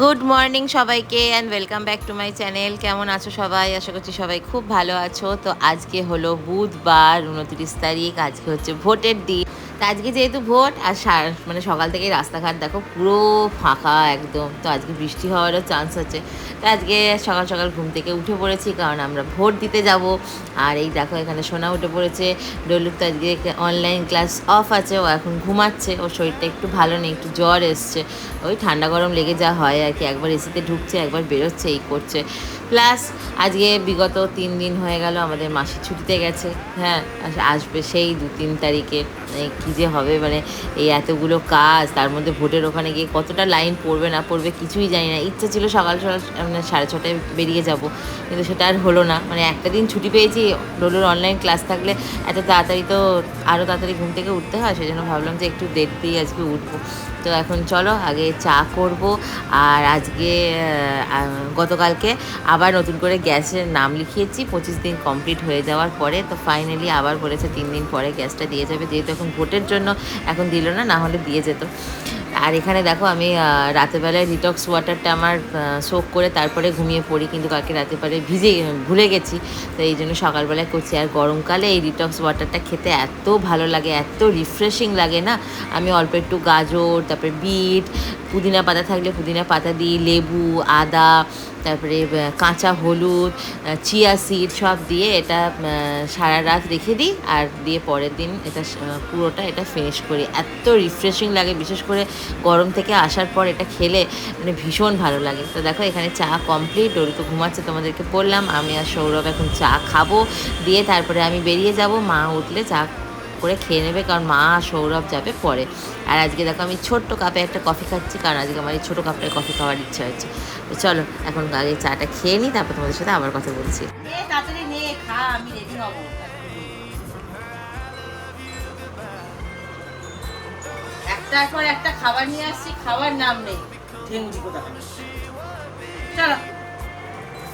Good morning সবাইকে and welcome back to my channel. কেমন আছো সবাই? আশা করছি সবাই খুব ভালো আছো। তো আজকে হলো বুধবার 29 তারিখ, আজকে হচ্ছে ভোটের দিন। তো আজকে যেহেতু ভোট আর মানে সকাল থেকেই রাস্তাঘাট দেখো পুরো ফাঁকা একদম। তো আজকে বৃষ্টি হওয়ারও চান্স আছে। তো আজকে সকাল সকাল ঘুম থেকে উঠে পড়েছি, কারণ আমরা ভোট দিতে যাব। আর এই দেখো এখানে সোনা উঠে পড়েছে। ডলুর তো আজকে অনলাইন ক্লাস অফ আছে, ও এখন ঘুমাচ্ছে। ওর শরীরটা একটু ভালো নেই, একটু জ্বর এসছে। ওই ঠান্ডা গরম লেগে যা হয় আর কি, একবার এসিতে ঢুকছে একবার বেরোচ্ছে, এই করছে। প্লাস আজকে বিগত 3 দিন হয়ে গেল আমাদের মাসি ছুটিতে গেছে। হ্যাঁ, আসবে সেই 2-3 তারিখে। কী যে হবে, মানে এই এতগুলো কাজ, তার মধ্যে ভোটের ওখানে গিয়ে কতটা লাইন পড়বে না পড়বে কিছুই জানি না। ইচ্ছা ছিল সকাল সকাল মানে 6:30টায় বেরিয়ে যাব, কিন্তু সেটা আর হলো না। মানে একটা দিন ছুটি পেয়েছি, ডোলোর অনলাইন ক্লাস থাকলে এত তাড়াতাড়ি তো আরও তাড়াতাড়ি ঘুম থেকে উঠতে হয়, সেই জন্য ভাবলাম যে একটু দেরি দিয়ে আজকে উঠবো। তো এখন চলো আগে চা করব। আর আজকে গতকালকে আবার নতুন করে গ্যাসের নাম লিখিয়েছি 25 দিন কমপ্লিট হয়ে যাওয়ার পরে। তো ফাইনালি আবার বলেছে 3 দিন পরে গ্যাসটা দিয়ে যাবে, যেহেতু এখন ভোটের জন্য এখন দিল না, না হলে দিয়ে যেত। আর এখানে দেখো আমি রাতের বেলায় ডিটক্স ওয়াটারটা আমার সোক করে তারপরে ঘুমিয়ে পড়ি, কিন্তু কালকে রাতের বেলায় ভুলে গেছি। তো এই জন্য সকালবেলায় করছি। আর গরমকালে এই ডিটক্স ওয়াটারটা খেতে এত ভালো লাগে, এত রিফ্রেশিং লাগে না। আমি অল্প একটু গাজর, তারপরে বিট, পুদিনা পাতা থাকলে পুদিনা পাতা দিই, লেবু, আদা, তারপরে কাঁচা হলুদ, চিয়া সিড সব দিয়ে এটা সারা রাত রেখে দিই। আর দিয়ে পরের দিন এটা পুরোটা এটা ফিনিশ করি। এত রিফ্রেশিং লাগে, বিশেষ করে গরম থেকে আসার পর এটা খেলে মানে ভীষণ ভালো লাগে। তো দেখো এখানে চা কমপ্লিট, ডোরি তো ঘুমাচ্ছে, তোমাদেরকে বললাম। আমি আর সৌরভ এখন চা খাবো, দিয়ে তারপরে আমি বেরিয়ে যাব। মা উঠলে চা করে খেয়ে নেবে, কারণ মা আর সৌরভ যাবে পরে। আর আজকে দেখো আমি ছোট্ট কাপে একটা কফি খাচ্ছি, কারণ আজকে আমার এই ছোটো কাপটায় কফি খাওয়ার ইচ্ছা হচ্ছে। তো চলো এখন আগে চাটা খেয়ে নিই, তারপর তোমাদের সাথে আবার কথা বলছি। তাড়াতাড়ি নে, খা, আমি রেডি হব। একটার পর একটা খাবার নিয়ে আসছি, খাবার নাম নেই। ঢেঙ্গুরি কোথায়? চলো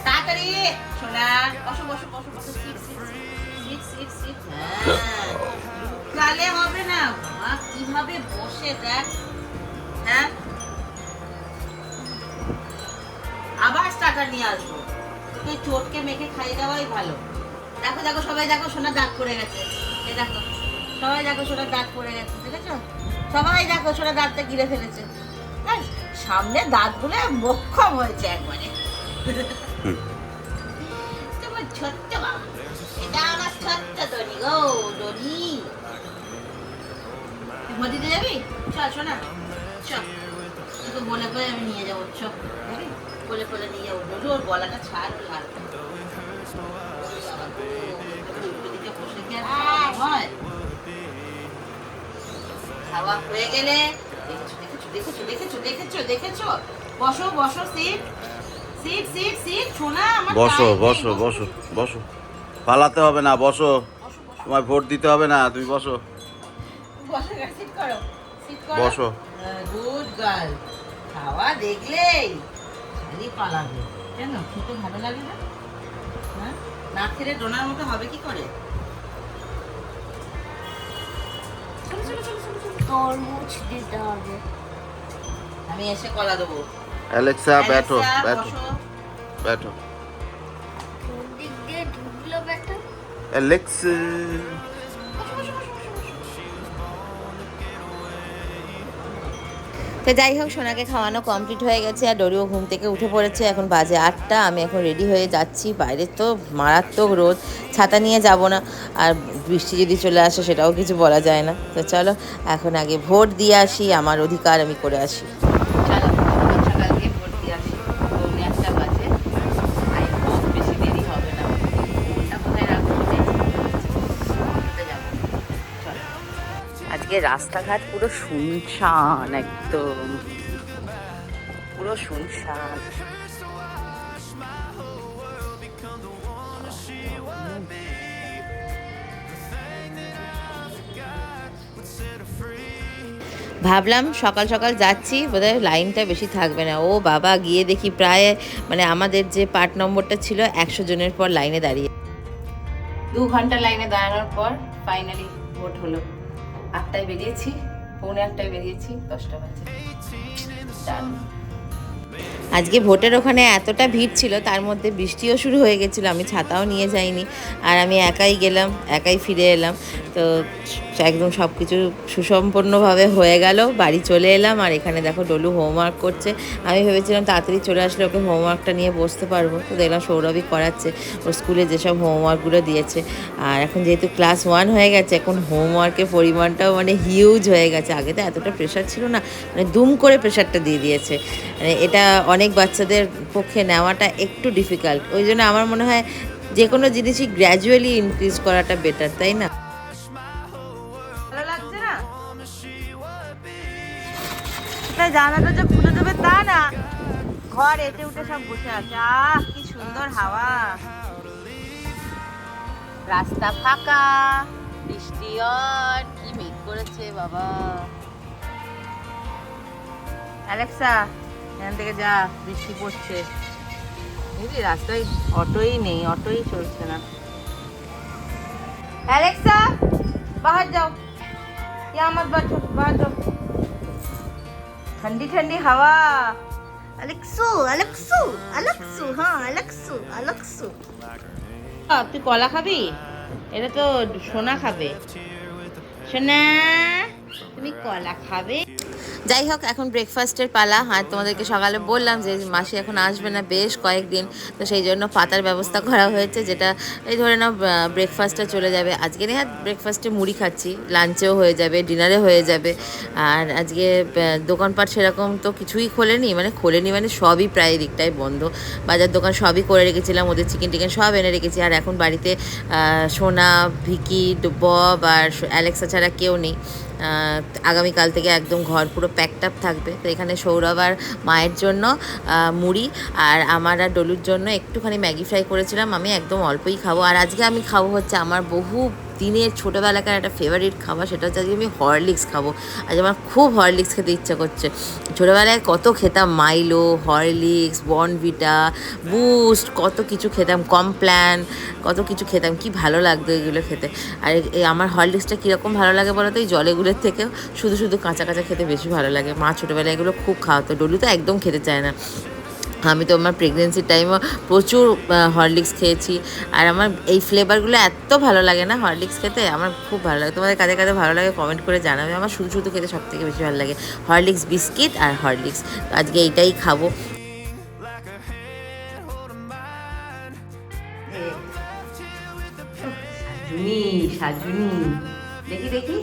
তাড়াতাড়ি। শোনা, বসো বসো বসো বসো, sit sit sit sit sit. হ্যাঁ, কালে হবে না মা, কিভাবে বসে দেখ। হ্যাঁ, আবার স্টার্টার নিয়ে আসবো। তোকে চোটকে মেখে খাইয়ে দেওয়াই ভালো। দেখো দেখো সবাই দেখো, সোনার দাঁত পড়ে গেছে। এই দেখো সবাই দেখো, সোনার দাঁত পড়ে গেছে, দেখেছো? সবাই দেখো সোনার দাঁতটা গিলে ফেলেছে। হ্যাঁ, সামনে দাঁতগুলো মোক্ষম হয়েছে একবারে। তোমার ছোট্ট বাবু, এটা আমার ছোট্ট দড়ি গো, দড়ি। তুই দিতে যাবি? চল সোনা, চল, তোকে বলে বলে আমি নিয়ে যাবো। চল বলে বলে নিয়ে যাবো। বলু ওর গলাটা ছাড়, ওর হাত খাওয়া হয়ে গেলে দেখেছো দেখেছো দেখেছো দেখেছো, বসো বসো, সিট সিট সিট সিট। শোনা আমার, বসো বসো বসো বসো, পালাতে হবে না, বসো। তোমায় ভোট দিতে হবে না, তুমি বসো বসো, সিট করো, সিট করো, বসো। Good girl. খাওয়া দেখলেই খালি পালাবে। কেন খেতে ভালো লাগে না? হ্যাঁ, না খেলে ডোনার মতো হবে কি করে? তরমুজ দিতে হবে। আমি এসে কলা দেবো। অ্যালেক্সা बैठो অ্যালেক্সা, बैठो বসো। बैठो। কোন দিক দিয়ে ঢুকলো বেটা? অ্যালেক্সা তো যাই হোক, সোনাকে খাওয়ানো কমপ্লিট হয়ে গেছে, আর ডোরিও ঘুম থেকে উঠে পড়েছে। এখন বাজে 8টা, আমি এখন রেডি হয়ে যাচ্ছি। বাইরে তো মারাত্মক রোদ, ছাতা নিয়ে যাব না, আর বৃষ্টি যদি চলে আসে সেটাও কিছু বলা যায় না। তো চলো এখন আগে ভোট দিয়ে আসি, আমার অধিকার আমি করে আসি। চলো সকাল দিয়ে ভোট দিয়ে আসি। 1:45 বাজে, আই হোপ বেশি দেরি হবে না। ফোনটা কোথায় রাখবো? যাবো, চলো। আজকে রাস্তাঘাট পুরো শুনশান, একদম পুরো শুনশান। ভাবলাম সকাল সকাল যাচ্ছি, বোধহয় লাইনটা বেশি থাকবে না। ও বাবা, গিয়ে দেখি প্রায় মানে আমাদের যে পার্ট নম্বরটা ছিল 100 জনের পর লাইনে দাঁড়িয়ে। 2 ঘন্টা লাইনে দাঁড়ানোর পর ফাইনালি ভোট হলো। 8টায় বেরিয়েছি, 8:45 বেরিয়েছি, 10টা বাজে। আজকে ভোটের ওখানে এতটা ভিড় ছিল, তার মধ্যে বৃষ্টিও শুরু হয়ে গেছিলো, আমি ছাতাও নিয়ে যাইনি, আর আমি একাই গেলাম, একাই ফিরে এলাম। তো একদম সব কিছু সুসম্পন্নভাবে হয়ে গেল, বাড়ি চলে এলাম। আর এখানে দেখো ডলু হোমওয়ার্ক করছে। আমি ভেবেছিলাম তাড়াতাড়ি চলে আসলে ওকে হোমওয়ার্কটা নিয়ে বসতে পারবো, তো দেখলাম সৌরভই করাচ্ছে ওর স্কুলে যেসব হোমওয়ার্কগুলো দিয়েছে। আর এখন যেহেতু ক্লাস 1 হয়ে গেছে, এখন হোমওয়ার্কের পরিমাণটাও মানে হিউজ হয়ে গেছে। আগে তো এতটা প্রেশার ছিল না, মানে দুম করে প্রেশারটা দিয়ে দিয়েছে। মানে এটা অনেক বাচ্চাদের পক্ষে নেওয়াটা একটু ডিফিকাল্ট। ওই জন্য আমার মনে হয় যে কোনো জিনিসই গ্র্যাজুয়ালি ইনক্রিজ করাটা বেটার, তাই না? ভালো লাগছে না? তাই জানালাটা যে খুলে দেবে তা না, ঘর এটে উঠে সব বসে আছে। আহ কি সুন্দর হাওয়া, রাস্তা ফাঁকা, বৃষ্টি অন, কি মেঘ করেছে বাবা। অ্যালেক্সা এখান থেকে যা, বৃষ্টি পড়ছে। বুঝলি রাস্তায় অটোই নেই, অটোই চলছে না। অ্যালেক্সা बाहर जाओ, यहाँ मत बैठो, बाहर जाओ। ठंडी ठंडी हवा। अलेक्सू अलेक्सू अलेक्सू, हाँ अलेक्सू अलेक्सू। তুই কলা খাবি? এটা তো সোনা খাবে। সোনা তুমি কলা খাবে? যাই হোক, এখন ব্রেকফাস্টের পালা। আর তোমাদেরকে সকালে বললাম যে মাসি এখন আসবে না বেশ কয়েকদিন, তো সেই জন্য পাতার ব্যবস্থা করা হয়েছে, যেটা এই ধরে নাও ব্রেকফাস্টটা চলে যাবে। আজকে নিয়ে ব্রেকফাস্টে মুড়ি খাচ্ছি, লাঞ্চেও হয়ে যাবে, ডিনারে হয়ে যাবে। আর আজকে দোকানপাট সেরকম তো কিছুই খোলেনি, মানে সবই প্রায় দিকটাই বন্ধ। বাজার দোকান সবই করে রেখেছিলাম, ওদের চিকেন টিকেন সব এনে রেখেছি। আর এখন বাড়িতে সোনা, ভিকি, বব আর অ্যালেক্সা ছাড়া কেউ নেই। আগামীকাল থেকে একদম ঘর পুরো প্যাকড আপ থাকবে। তো এখানে সৌরভ আর মায়ের জন্য মুড়ি, আর আমার আর ডলুর জন্য একটুখানি ম্যাগি ফ্রাই করেছিলাম। আমি একদম অল্পই খাবো। আর আজকে আমি খাবো হচ্ছে আমার বহু দিনের ছোটোবেলাকার একটা ফেভারিট খাবার, সেটা হচ্ছে আজকে আমি হরলিক্স খাবো। আজ আমার খুব হরলিক্স খেতে ইচ্ছা করছে। ছোটোবেলায় কত খেতাম, মাইলো, হরলিক্স, বর্নভিটা, বুস্ট, কত কিছু খেতাম, কমপ্ল্যান, কত কিছু খেতাম, কি ভালো লাগতো এগুলো খেতে। আর আমার হরলিক্সটা কীরকম ভালো লাগে বলো তো, এই জলেগুলোর থেকেও শুধু শুধু কাঁচা কাঁচা খেতে বেশি ভালো লাগে। মা ছোটোবেলায় এগুলো খুব খাওয়াতো, ডলু তো একদম খেতে চায় না। আমি তো আমার প্রেগনেন্সির টাইমও প্রচুর হরলিক্স খেয়েছি। আর আমার এই ফ্লেভারগুলো এত ভালো লাগে না হরলিক্স খেতে, আমার খুব ভালো লাগে। তোমাদের কাদের কাদের ভালো লাগে কমেন্ট করে জানাবে। আমার শুধু শুধু খেতে সব থেকে বেশি ভালো লাগে হরলিক্স বিস্কিট আর হরলিক্স। তো আজকে এইটাই খাবো। সাজুনি সাজুনি, দেখি দেখি।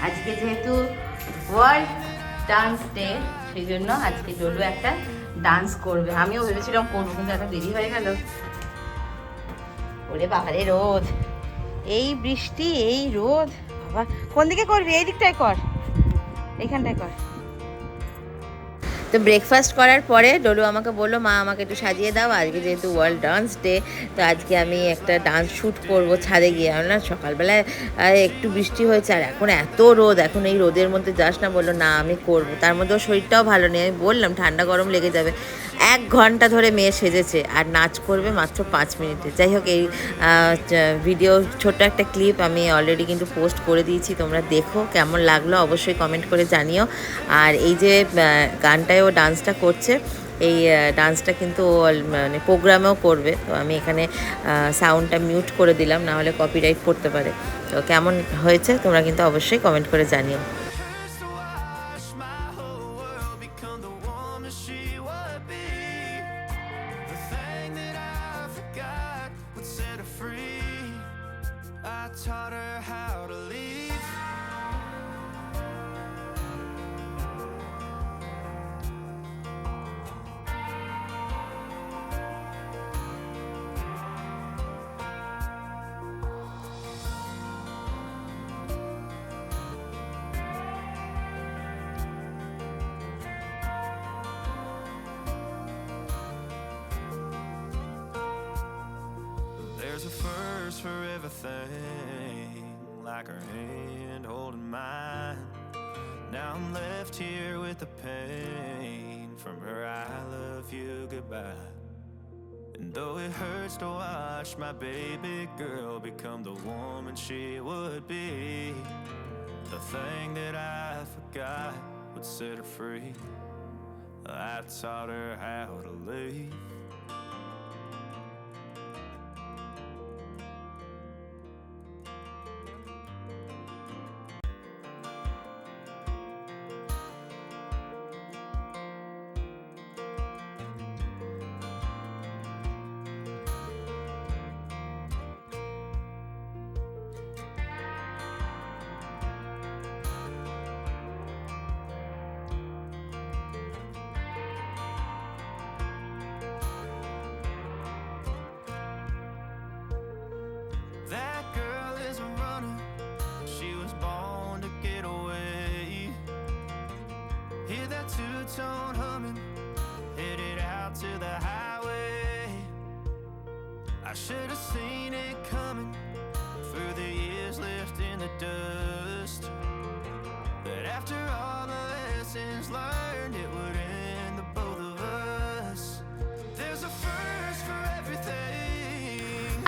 আজকে যেহেতু ওয়ার্ল্ড ডান্স ডে, সেই জন্য আজকে ডলু একটা ডান্স করবে। আমিও ভেবেছিলাম করবো, কিন্তু এত দেরি হয়ে গেল। ওরে বাবারে রোদ, এই বৃষ্টি, এই রোদ। বাবা কোন দিকে করবি? এই দিকটায় কর, এইখানটায় কর। তো ব্রেকফাস্ট করার পরে ডলু আমাকে বললো, মা আমাকে একটু সাজিয়ে দাও, আজকে যেহেতু ওয়ার্ল্ড ডান্স ডে, তো আজকে আমি একটা ডান্স শ্যুট করব ছাদে গিয়ে। আমি না সকালবেলায় একটু বৃষ্টি হয়েছে, আর এখন এত রোদ, এখন এই রোদের মধ্যে যাস না। বললো না আমি করব। তার মধ্যে ওর শরীরটাও ভালো নেই। আমি বললাম ঠান্ডা গরম লেগে যাবে। 1 ঘন্টা ধরে মেয়ে সেজেছে, আর নাচ করবে মাত্র 5 মিনিটে। যাই হোক, এই ভিডিও ছোট্ট একটা ক্লিপ আমি অলরেডি কিন্তু পোস্ট করে দিয়েছি, তোমরা দেখো। কেমন লাগলো অবশ্যই কমেন্ট করে জানিও। আর এই যে গানটায় ও ডান্সটা করছে, এই ডান্সটা কিন্তু ও মানে প্রোগ্রামেও করবে। তো আমি এখানে সাউন্ডটা মিউট করে দিলাম, না হলে কপিরাইট পড়তে পারে। তো কেমন হয়েছে তোমরা কিন্তু অবশ্যই কমেন্ট করে জানিও। Taught her how to leave. There's a first for everything, like her hand holding mine. Now I'm left here with the pain from her I love you goodbye. And though it hurts to watch my baby girl become the woman she would be, the thing that I forgot would set her free. I taught her how to leave. That girl is a runner, she was born to get away. Hear that two-tone humming, headed out to the highway. I should have seen it coming through the years left in the dust, that after all the lessons learned it would end the both of us. There's a first for everything.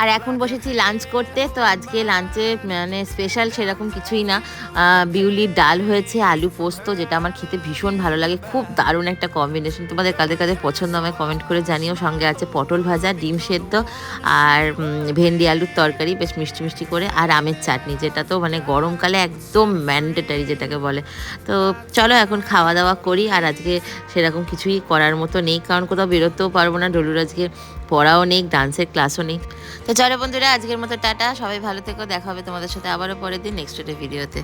আর এখন বসেছি lunch করতে। তো আজকে লাঞ্চে মানে special সেরকম কিছুই না, বিউলির ডাল হয়েছে, আলু পোস্ত, যেটা আমার খেতে ভীষণ ভালো লাগে, খুব দারুণ একটা কম্বিনেশন। তোমাদের কাদের কাদের পছন্দ আমায় কমেন্ট করে জানিও। সঙ্গে আছে পটল ভাজা, ডিম সেদ্ধ আর ভেন্ডি আলুর তরকারি, বেশ মিষ্টি মিষ্টি করে, আর আমের চাটনি, যেটা তো মানে গরমকালে একদম ম্যান্ডেটারি যেটাকে বলে। তো চলো এখন খাওয়া দাওয়া করি। আর আজকে সেরকম কিছুই করার মতো নেই, কারণ কোথাও বেরোতেও পারবো না, ডলুর আজকে পড়াও নেই, ডান্সের ক্লাসও নেই। তো চলো বন্ধুরা, আজকের মতো টাটা, সবাই ভালো থেকো, দেখা হবে তোমাদের সাথে আবারও পরের দিন নেক্সট ডে ভিডিওতে।